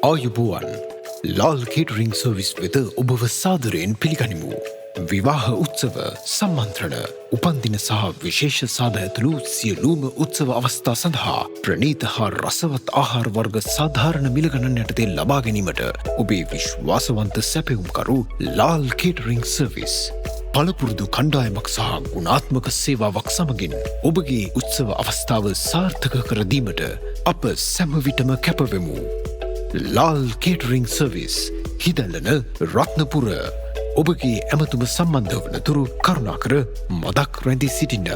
ආයුබෝවන් ලාල් කේටරිං සර්විස් වෙත ඔබව සාදරයෙන් පිළිගනිමු. විවාහ උත්සව සම්මන්ත්‍රණ උපන්දින සහ විශේෂ සාද ඇතුළු සියලුම උත්සව අවස්ථා සඳහා ප්‍රණීත හා රසවත් ආහාර වර්ග සාධාරණ මිල ගණන් යටතේ ලබා ගැනීමට ඔබේ විශ්වාසවන්ත සැපයුම්කරු ලාල් කේටරිං සර්විස් පළපුරුදු කණ්ඩායමක් සහ ගුණාත්මක සේවාවක් සමගින් ඔබගේ උත්සව අවස්ථාව සාර්ථක කර දීමට අප සැමවිටම කැපවෙමු. ලාල් කේටරිං සර්විස් හිදැල්ලන රත්නපුර ඔබගේ ඇමතුම සම්බන්ධ වන තුරු කරුණාකර මදක් රැඳී සිටින්න.